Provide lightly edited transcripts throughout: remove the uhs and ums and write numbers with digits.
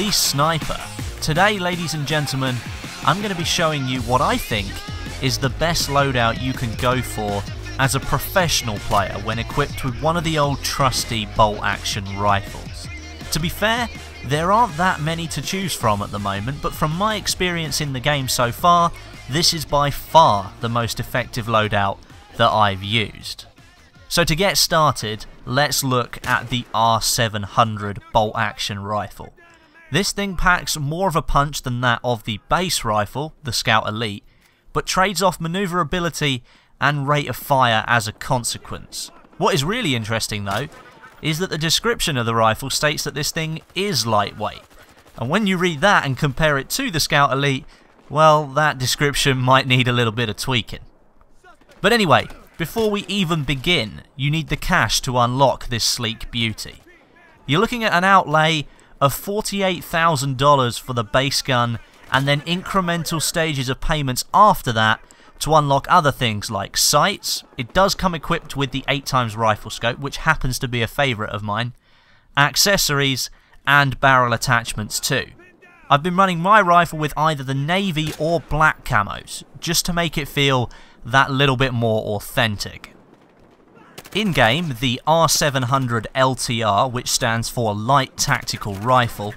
the Sniper. Today, ladies and gentlemen, I'm going to be showing you what I think is the best loadout you can go for as a professional player when equipped with one of the old trusty bolt-action rifles. To be fair, there aren't that many to choose from at the moment, but from my experience in the game so far, this is by far the most effective loadout that I've used. So to get started, let's look at the R700 bolt-action rifle. This thing packs more of a punch than that of the base rifle, the Scout Elite, but trades off maneuverability and rate of fire as a consequence. What is really interesting though, is that the description of the rifle states that this thing is lightweight. And when you read that and compare it to the Scout Elite, well, that description might need a little bit of tweaking. But anyway, before we even begin, you need the cash to unlock this sleek beauty. You're looking at an outlay of $48,000 for the base gun, and then incremental stages of payments after that to unlock other things like sights. It does come equipped with the 8x rifle scope, which happens to be a favourite of mine, accessories, and barrel attachments too. I've been running my rifle with either the navy or black camos, just to make it feel that little bit more authentic. In-game, the R700 LTR, which stands for Light Tactical Rifle,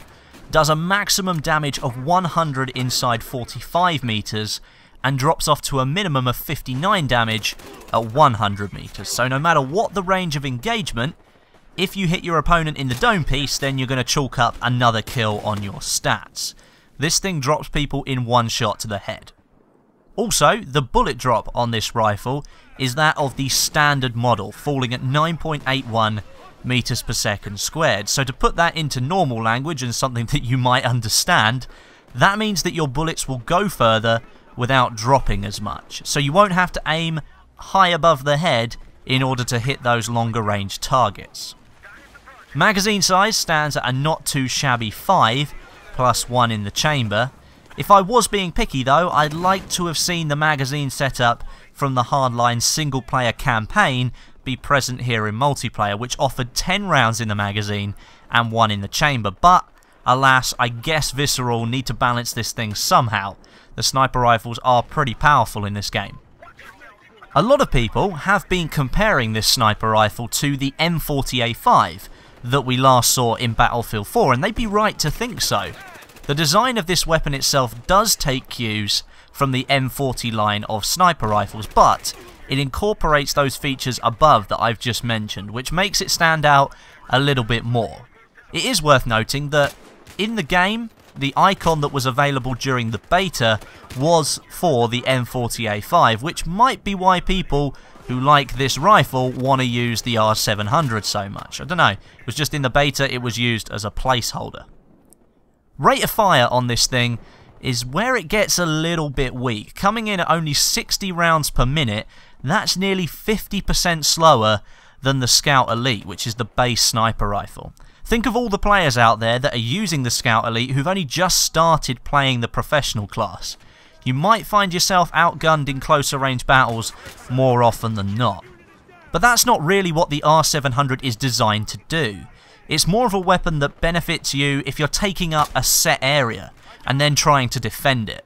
does a maximum damage of 100 inside 45 meters and drops off to a minimum of 59 damage at 100 meters. So no matter what the range of engagement, if you hit your opponent in the dome piece, then you're going to chalk up another kill on your stats. This thing drops people in one shot to the head. Also, the bullet drop on this rifle is that of the standard model, falling at 9.81 meters per second squared. So to put that into normal language and something that you might understand, that means that your bullets will go further without dropping as much. So you won't have to aim high above the head in order to hit those longer range targets. Magazine size stands at a not too shabby 5, plus 1 in the chamber. If I was being picky though, I'd like to have seen the magazine setup from the Hardline single player campaign be present here in multiplayer, which offered 10 rounds in the magazine and 1 in the chamber, but alas, I guess Visceral need to balance this thing somehow. The sniper rifles are pretty powerful in this game. A lot of people have been comparing this sniper rifle to the M40A5 that we last saw in Battlefield 4, and they'd be right to think so. The design of this weapon itself does take cues from the M40 line of sniper rifles, but it incorporates those features above that I've just mentioned, which makes it stand out a little bit more. It is worth noting that in the game, the icon that was available during the beta was for the M40A5, which might be why people who like this rifle want to use the R700 so much. I don't know, it was just in the beta it was used as a placeholder. Rate of fire on this thing is where it gets a little bit weak. Coming in at only 60 rounds per minute, that's nearly 50% slower than the Scout Elite, which is the base sniper rifle. Think of all the players out there that are using the Scout Elite who've only just started playing the professional class. You might find yourself outgunned in closer range battles more often than not. But that's not really what the R700 is designed to do. It's more of a weapon that benefits you if you're taking up a set area and then trying to defend it.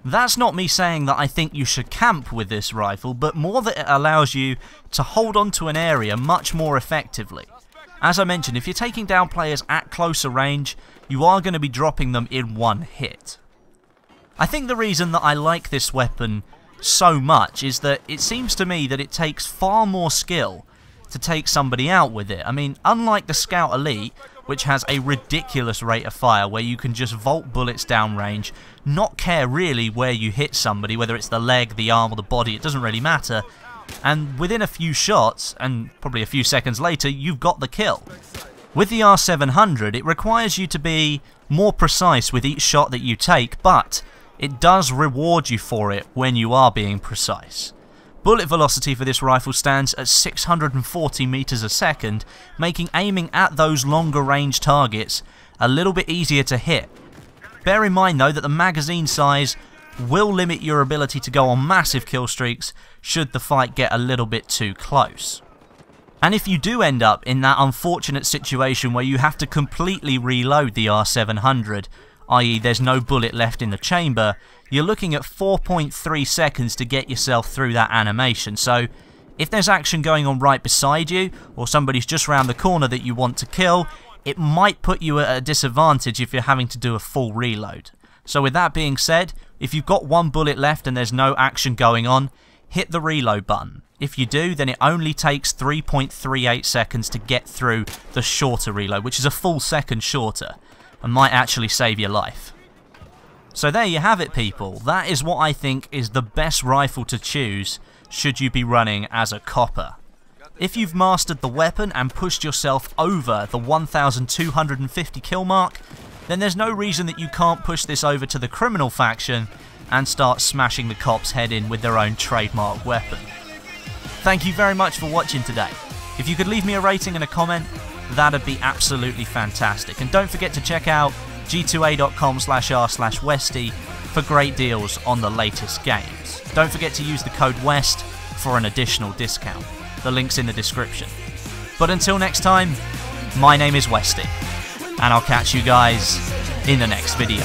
That's not me saying that I think you should camp with this rifle, but more that it allows you to hold on to an area much more effectively. As I mentioned, if you're taking down players at closer range, you are going to be dropping them in one hit. I think the reason that I like this weapon so much is that it seems to me that it takes far more skill to take somebody out with it. I mean, unlike the Scout Elite, which has a ridiculous rate of fire where you can just vault bullets downrange, not care really where you hit somebody, whether it's the leg, the arm or the body, it doesn't really matter, and within a few shots, and probably a few seconds later, you've got the kill. With the R700, it requires you to be more precise with each shot that you take, but it does reward you for it when you are being precise. Bullet velocity for this rifle stands at 640 meters a second, making aiming at those longer range targets a little bit easier to hit. Bear in mind though that the magazine size will limit your ability to go on massive kill streaks should the fight get a little bit too close. And if you do end up in that unfortunate situation where you have to completely reload the R700, i.e. there's no bullet left in the chamber, you're looking at 4.3 seconds to get yourself through that animation. So if there's action going on right beside you, or somebody's just round the corner that you want to kill, it might put you at a disadvantage if you're having to do a full reload. So with that being said, if you've got one bullet left and there's no action going on, hit the reload button. If you do, then it only takes 3.38 seconds to get through the shorter reload, which is a full second shorter, and might actually save your life. So there you have it, people. That is what I think is the best rifle to choose should you be running as a copper. If you've mastered the weapon and pushed yourself over the 1,250 kill mark, then there's no reason that you can't push this over to the criminal faction and start smashing the cops' head in with their own trademark weapon. Thank you very much for watching today. If you could leave me a rating and a comment, that'd be absolutely fantastic. And don't forget to check out g2a.com/r/Westy for great deals on the latest games. Don't forget to use the code WEST for an additional discount. The link's in the description. But until next time, my name is Westy, and I'll catch you guys in the next video.